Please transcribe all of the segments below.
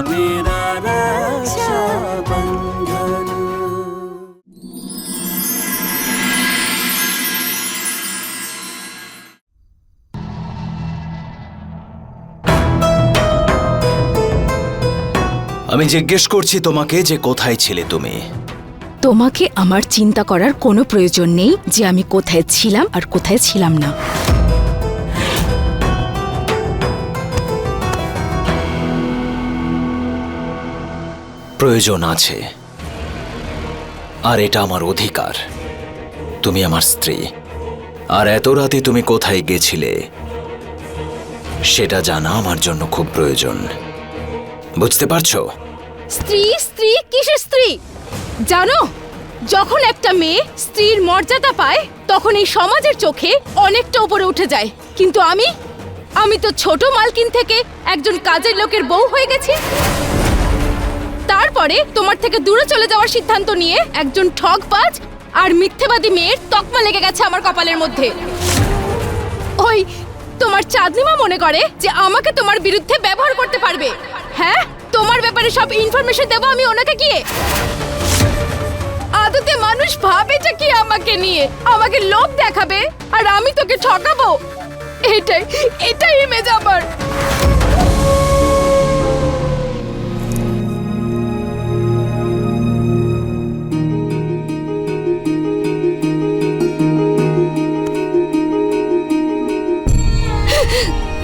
मेरा रक्षाबंधन। আমি জিজ্ঞেস করছি তোমাকে যে কোথায় ছিলে তুমি? তোমাকে আমার চিন্তা করার কোনো প্রয়োজন নেই যে আমি কোথায় ছিলাম আর কোথায় ছিলাম না। প্রয়োজন আছে, আর এটা আমার অধিকার। তুমি আমার স্ত্রী, আর এত রাতে তুমি কোথায় গেছিলে সেটা জানা আমার জন্য খুব প্রয়োজন। বুঝতে পারছো? স্ত্রী স্ত্রী কিসের স্ত্রী? জানো, যখন একটা মেয়ে স্ত্রীর মর্যাদা পায় তখন এই সমাজের চোখে অনেকটা উপরে উঠে যায়, কিন্তু আমি তো ছোট মালকিন থেকে একজন কাজের লোকের বউ হয়ে গেছি। তারপরে তোমার থেকে দূরে চলে যাওয়ার সিদ্ধান্ত নিয়ে একজন ঠগবাজ আর মিথ্যেবাদী মেয়ের তকমা লেগে গেছে আমার কপালের মধ্যে। ওই তোমার চাঁদনিমা মনে করে যে আমাকে তোমার বিরুদ্ধে ব্যবহার করতে পারবে। হ্যাঁ, তোমার ব্যাপারে সব ইনফরমেশন দেবো আমি ওনাকে গিয়ে। আদতে মানুষ ভাবেটা কি আমাকে নিয়ে? আমাকে লোভ দেখাবে আর আমি তোকে ঠকাবো। এটাই ইমেজ আমার।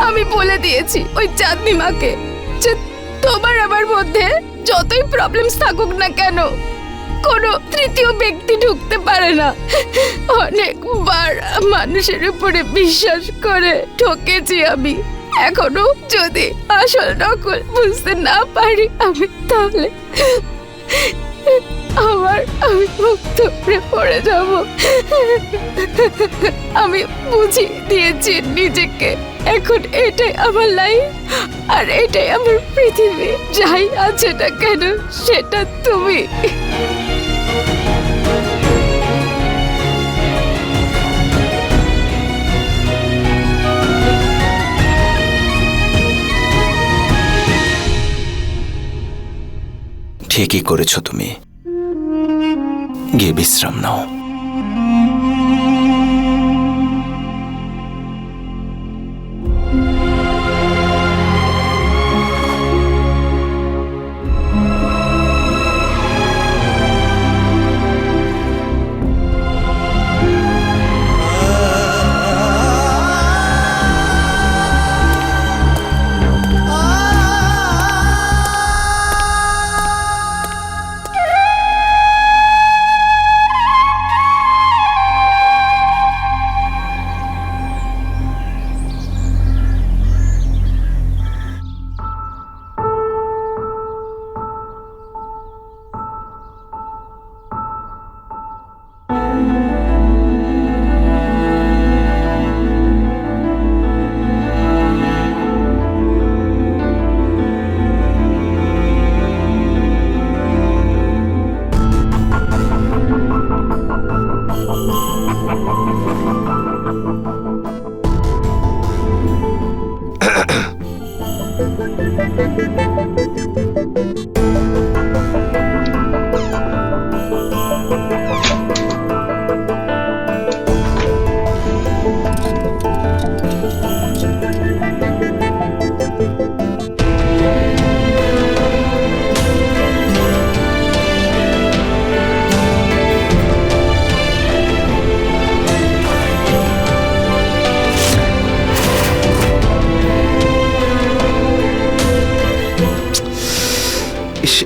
আমি বলে দিয়েছি ওই চাঁদনিমাকে যে তোমার আমার মধ্যে যতই প্রবলেমস থাকুক না কেন, কোনো তৃতীয় ব্যক্তি ঢুকতে পারে না। অনেকবার মানুষের উপরে বিশ্বাস করে ঠকেছি আমি। এখনো যদি আসল নকল বুঝতে না পারি আমি, তাহলে আমি মুক্ত হয়ে পড়ে যাব। আমি বুঝিয়ে দিয়েছি নিজেকে, এখন এটাই আমার লাইফ আর এটাই আমার পৃথিবী। যাই আছে না কেন সেটা তুমি। ঠিকই করেছো তুমি। গিয়ে বিশ্রাম নাও।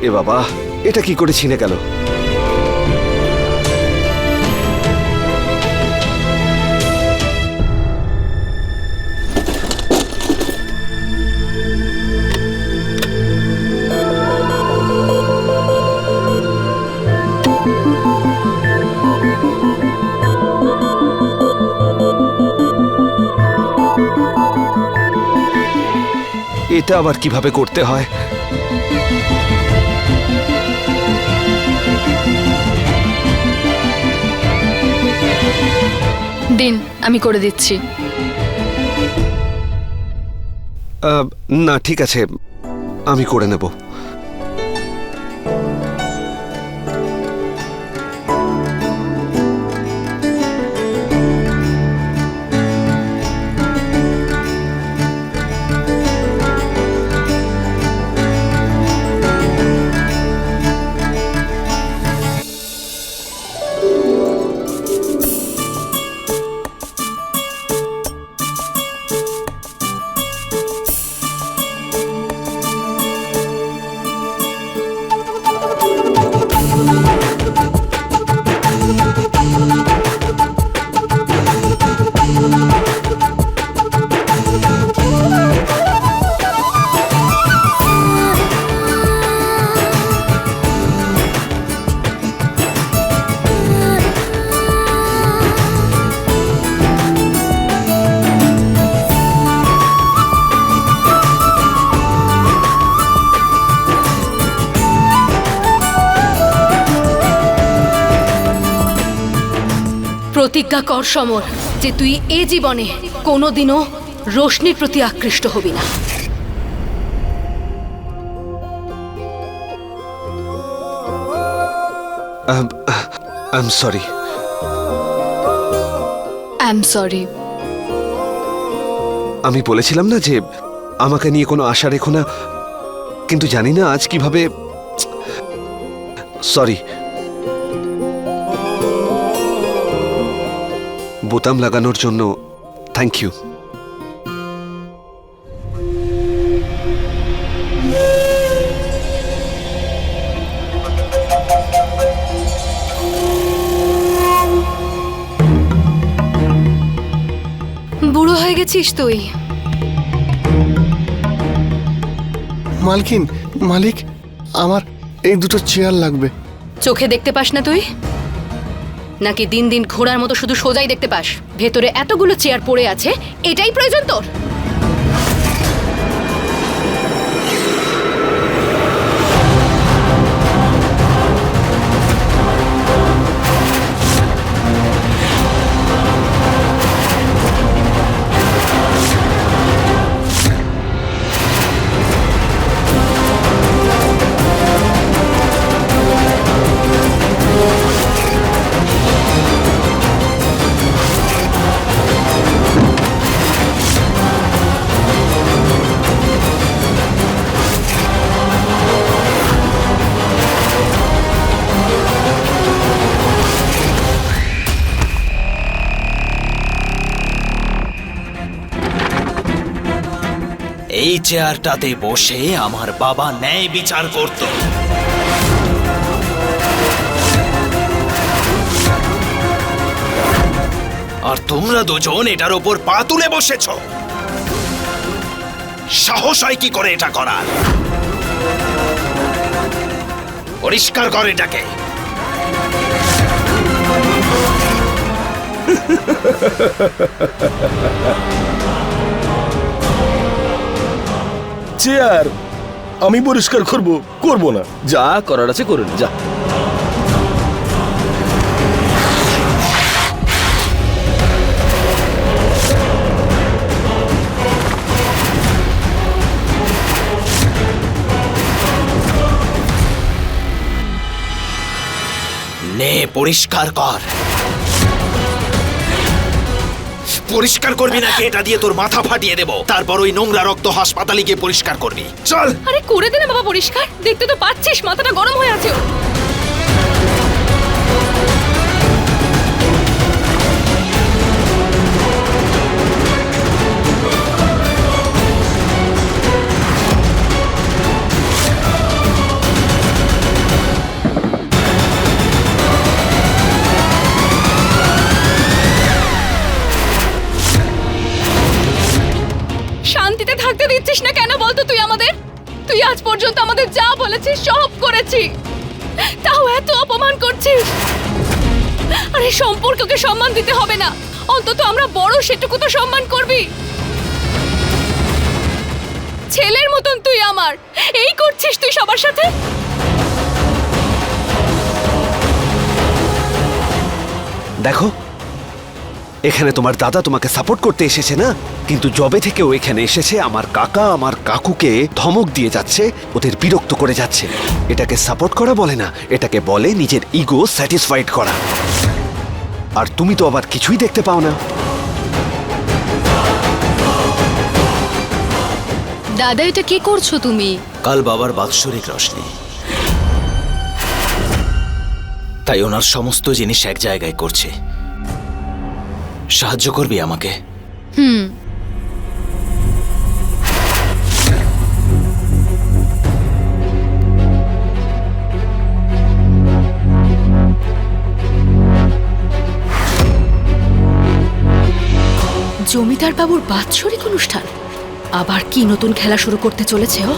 এ বাবা, এটা কি করে ছিনে গেল? এটা আবার কিভাবে করতে হয়? দিন, আমি করে দিচ্ছি। না ঠিক আছে, আমি করে নেব। প্রতিজ্ঞা কর সমর যে তুই এ জীবনে কোনোদিনও রোশনির প্রতি আকৃষ্ট হবি না। I am sorry. I am sorry. আমি বলেছিলাম না যে আমাকে নিয়ে কোনো আশা রেখো না, কিন্তু জানি না আজ কিভাবে। সরি। বোতাম লাগানোর জন্য থ্যাংক ইউ। বুড়ো হয়ে গেছিস তুই। মালকিন, মালিক, আমার এই দুটো চেয়ার লাগবে। চোখে দেখতে পাস না তুই, নাকি দিন দিন ঘোড়ার মতো শুধু সোজাই দেখতে পাস? ভেতরে এতগুলো চেয়ার পড়ে আছে, এটাই প্রয়োজন তোর? এই চেয়ারটাতে বসে আমার বাবা ন্যায় বিচার করত। আর তোমরা দুজন এটার ওপর পা তুলে বসেছ। সাহস হয় কি করে এটা করার? পরিষ্কার কর এটাকে। চেয়ার আমি পরিষ্কার করব না। যা করার আছে করুন, যা। নে পরিষ্কার কর। পরিষ্কার করবি নাকি এটা দিয়ে তোর মাথা ফাটিয়ে দেব? তারপর ওই নোংরা রক্ত হাসপাতালে গিয়ে পরিষ্কার করবি। চল। আরে করে দে না বাবা পরিষ্কার, দেখতে তো পাচ্ছিস মাথাটা গরম হয়ে আছে। শান্তিতে থাকতে দিচ্ছিস না কেন বলতো তুই আমাদের? তুই আজ পর্যন্ত আমাদের যা বলেছিস সব করেছি, তাও এত অপমান করছিস। আরে সম্পর্ককে সম্মান দিতে হবে না, অন্তত আমরা বড় সেটুকু তো সম্মান করবি। ছেলের মতন তুই আমার, এই করছিস তুই সবার সাথে। দেখো এখানে তোমার দাদা তোমাকে সাপোর্ট করতে এসেছে না, কিন্তু যবে থেকে ও এখানে এসেছে আমার কাকা আমার কাকুকে ধমক দিয়ে যাচ্ছে, ওদের বিরক্ত করে যাচ্ছে। এটাকে সাপোর্ট করা বলে না, এটাকে বলে নিজের ইগো স্যাটিসফাইড করা। আর তুমি তো আবার কিছুই দেখতে পাও না। দাদা এটা কি করছো তুমি? কাল বাবার বাৎসরিক রোশনি, তাই ওনার সমস্ত জিনিস এক জায়গায় করছে। সাহায্য করবি আমাকে? জমিদার বাবুর বাৎসরিক অনুষ্ঠান, আবার কি নতুন খেলা শুরু করতে চলেছে ও?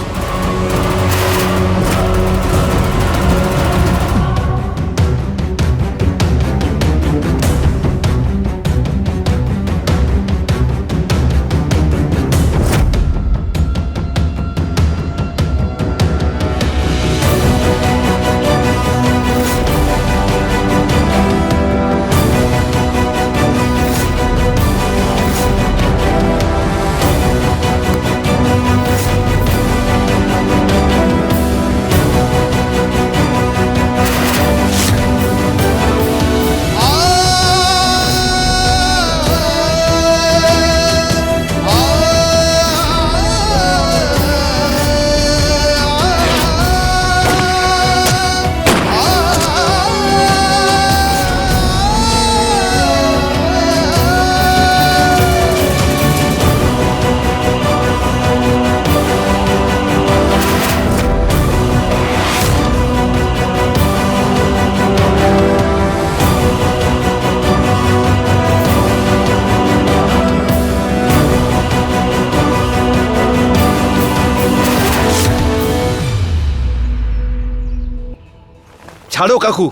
ছাড়ো কাকু,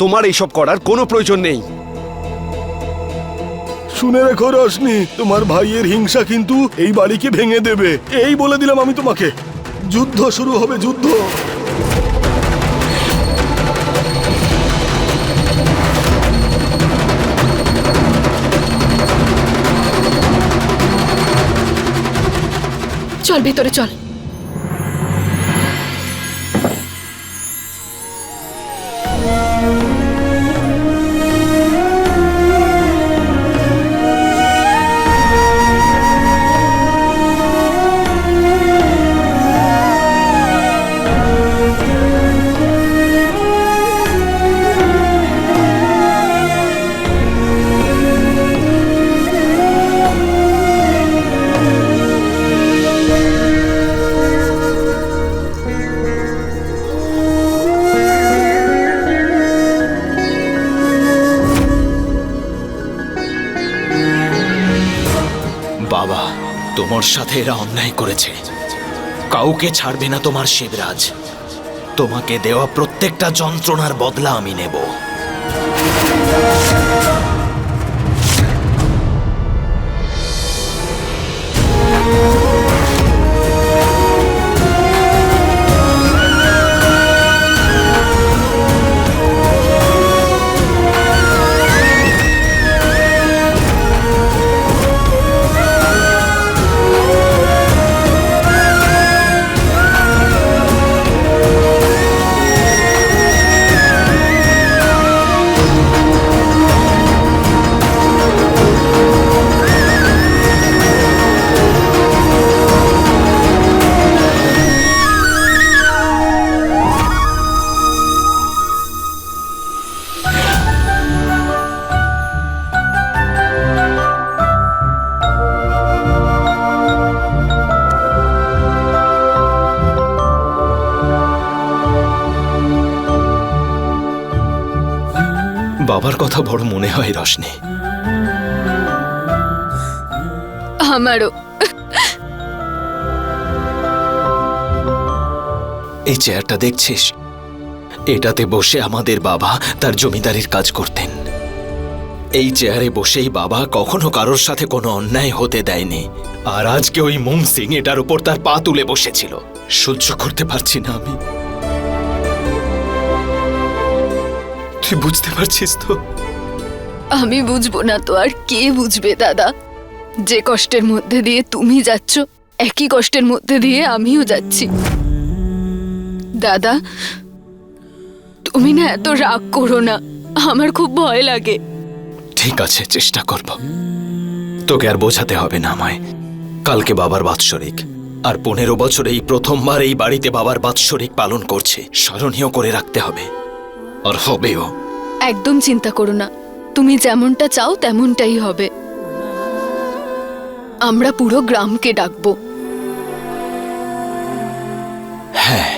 তোমার এইসব করার কোনো প্রয়োজন নেই। শুনে রেখো রশনি, তোমার ভাইয়ের হিংসা কিন্তু এই বাড়িকে ভেঙে দেবে। এই বলে দিলাম আমি তোমাকে, যুদ্ধ শুরু হবে, যুদ্ধ। চল ভেতরে চল। বাবা, তোমার সাথে এরা অন্যায় করেছে, কাউকে ছাড়বে না তোমার শিবরাজ। তোমাকে দেওয়া প্রত্যেকটা যন্ত্রণার বদলা আমি নেব। বাবার কথা বড় মনে হয় রশনি। আমারও। এই চেয়ারটা দেখছিস, এটাতে বসে আমাদের বাবা তার জমিদারির কাজ করতেন। এই চেয়ারে বসেই বাবা কখনো কারোর সাথে কোনো অন্যায় হতে দেয়নি। আর আজকে ওই মুং সিং এটার উপর তার পা তুলে বসেছিল। সহ্য করতে পারছি না আমি। তুই বুঝতে পারছিস তো? আমি বুঝবো না তো আর কে বুঝবে দাদা? যে কষ্টের মধ্যে দিয়ে তুমি যাচ্ছ, একই কষ্টের মধ্যে দিয়ে আমিও যাচ্ছি। দাদা, তুমি না এত রাগ করো না, আমার খুব ভয় লাগে। ঠিক আছে, চেষ্টা করব। তোকে আর বোঝাতে হবে না আমায়। কালকে বাবার বাৎসরিক, আর 15 বছরে এই প্রথমবার এই বাড়িতে বাবার বাৎসরিক পালন করছে। স্মরণীয় করে রাখতে হবে, আর হবেও। একদম চিন্তা করো না, তুমি যেমনটা চাও তেমনটাই হবে। আমরা পুরো গ্রামকে ডাকবো। হ্যাঁ,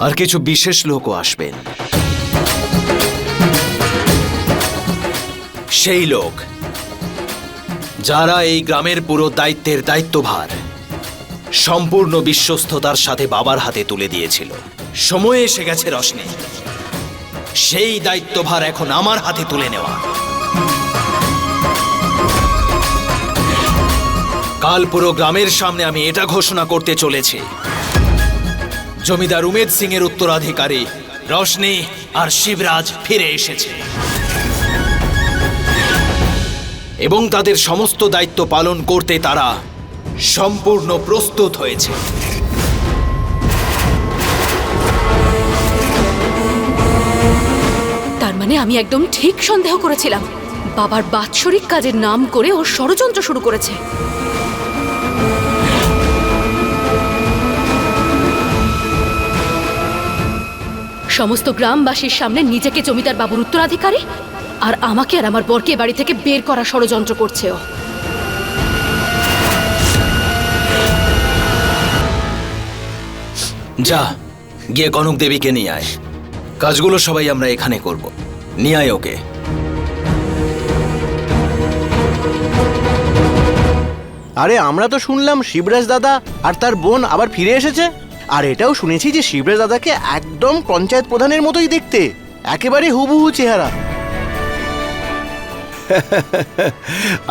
আর কিছু বিশেষ লোকও আসবেন। সেই লোক যারা এই গ্রামের পুরো দায়িত্বের দায়িত্বভার সম্পূর্ণ বিশ্বস্ততার সাথে বাবার হাতে তুলে দিয়েছিল। সময় এসে গেছে রশনি, সেই দায়িত্বভার এখন আমার হাতে তুলে নেওয়া। কাল পুরো গ্রামের সামনে আমি এটা ঘোষণা করতে চলেছি, জমিদার উমেদ সিং এর উত্তরাধিকারী রশনি আর শিবরাজ ফিরে এসেছে এবং তাদের সমস্ত দায়িত্ব পালন করতে তারা সম্পূর্ণ প্রস্তুত হয়েছে। তার মানে আমি একদম ঠিক সন্দেহ করেছিলাম। বাবার বাৎসরিক কাজের নাম করে ও ষড়যন্ত্র শুরু করেছে। সমস্ত গ্রামবাসীর সামনে নিজেকে জমিদার বাবুর উত্তরাধিকারী আর আমাকে আর আমার বরকে বাড়ি থেকে বের করা ষড়যন্ত্র করছে ও। যা, গিয়ে কনক দেবীকে নিয়ে আয়। কাজগুলো সবাই আমরা এখানে করব। নিয়ে আয় ওকে। আরে আমরা তো শুনলাম শিবরাজ দাদা আর তার বোন আবার ফিরে এসেছে। আর এটাও শুনেছি যে শিবরাজ দাদাকে একদম পঞ্চায়েত প্রধানের মতোই দেখতে, একেবারে হুবহু চেহারা।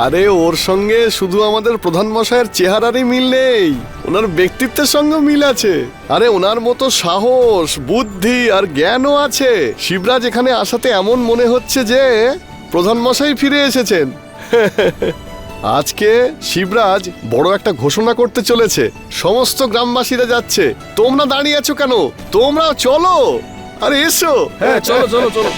আরে ওর সঙ্গে শুধু আমাদের প্রধান মশাইয়ের চেহারারই মিল নেই, ওনার ব্যক্তিত্বের সঙ্গে মিল আছে। আরে ওনার মতো সাহস, বুদ্ধি আর জ্ঞানও আছে। শিবরাজ এখানে আসাতে এমন মনে হচ্ছে যে প্রধান মশাই ফিরে এসেছেন। আজকে শিবরাজ বড় একটা ঘোষণা করতে চলেছে, সমস্ত গ্রামবাসীরা যাচ্ছে। তোমরা দাঁড়িয়ে আছো কেন? তোমরা চলো, আরে এসো। হ্যাঁ, চলো চলো চলো।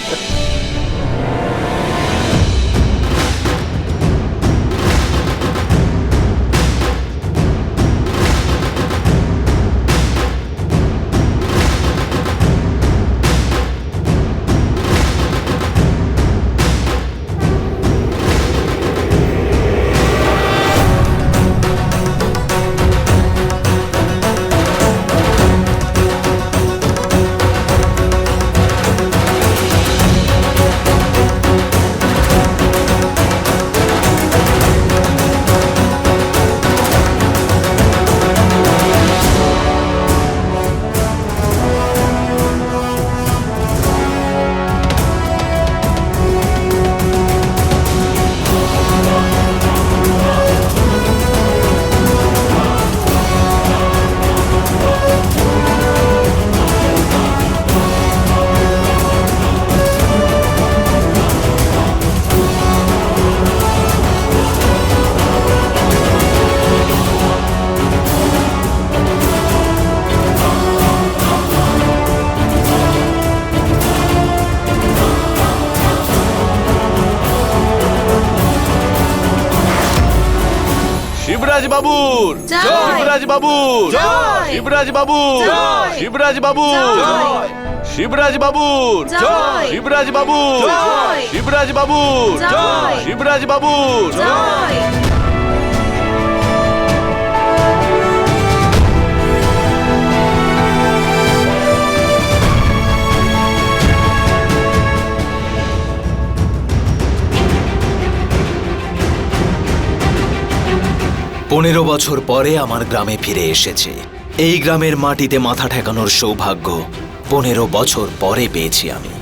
শিবরাজ বাবুর শিবরাজ বাবুর শিবরাজ বাবুর শিবরাজ বাবুর শিবরাজ বাবুর শিবরাজ বাবুর শিবরাজ বাবুর শিবরাজ বাবুর। পনেরো বছর পরে আমার গ্রামে ফিরে এসেছে। এই গ্রামের মাটিতে মাথা ঠেকানোর সৌভাগ্য 15 বছর পরে পেয়েছি আমি।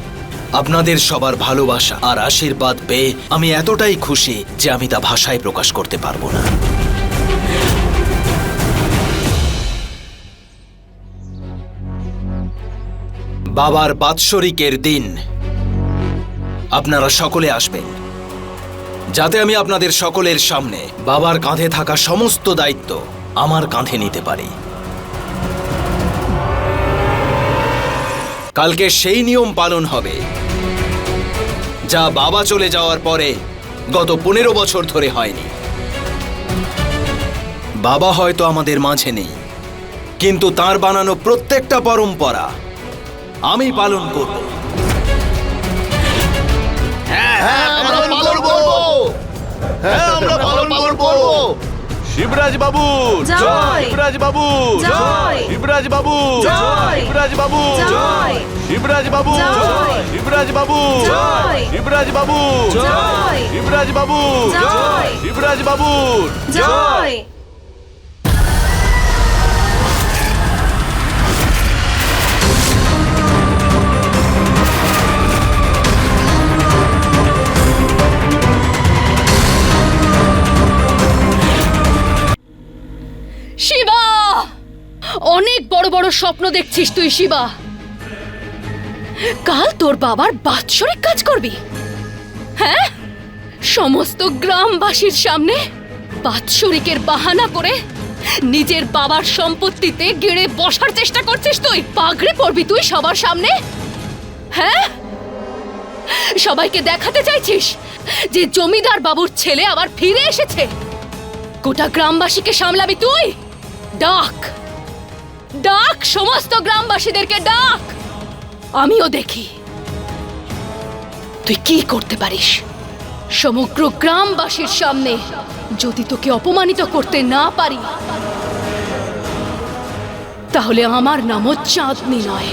আপনাদের সবার ভালোবাসা আর আশীর্বাদ পেয়ে আমি এতটাই খুশি যে আমি তা ভাষায় প্রকাশ করতে পারবো না। বাবার বাৎসরিকের দিন আপনারা সকলে আসবেন, যাতে আমি আপনাদের সকলের সামনে বাবার কাঁধে থাকা সমস্ত দায়িত্ব আমার কাঁধে নিতে পারি। কালকে সেই নিয়ম পালন হবে যা বাবা চলে যাওয়ার পরে গত 15 বছর ধরে হয়নি। বাবা হয়তো আমাদের মাঝে নেই, কিন্তু তার বানানো প্রত্যেকটা পরম্পরা আমি পালন করব। আমরা পালন করব। হ্যাঁ, আমরা পালন করব। শিবরাজ বাবু জয়! শিবরাজ বাবু জয়! শিবরাজ বাবু জয়! শিবরাজ বাবু জয়! শিবরাজ বাবু জয়! শিবরাজ বাবু জয়! শিবরাজ বাবু জয়! শিবরাজ বাবু জয়! শিবরাজ বাবু জয়! শিবা, অনেক বড় বড় স্বপ্ন দেখছিস তুই শিবা। কাল তোর বাবার বাৎসরিক কাজ করবি, হ্যাঁ? সমস্ত গ্রামবাসীর সামনে বাৎসরিকের বাহানা করে নিজের বাবার সম্পত্তিতে গেড়ে বসার চেষ্টা করছিস তুই। পাগড়ি পরবি তুই সবার সামনে, হ্যাঁ? সবাইকে দেখাতে চাইছিস যে জমিদার বাবুর ছেলে আবার ফিরে এসেছে। গোটা গ্রামবাসীকে সামলাবি তুই। ডাক ডাক, সমস্ত গ্রামবাসীদেরকে ডাক, আমিও দেখি তুই কি করতে পারিস। সমগ্র গ্রামবাসীর সামনে যদি তোকে অপমানিত করতে না পারি, তাহলে আমার নামও চাঁদনি নয়।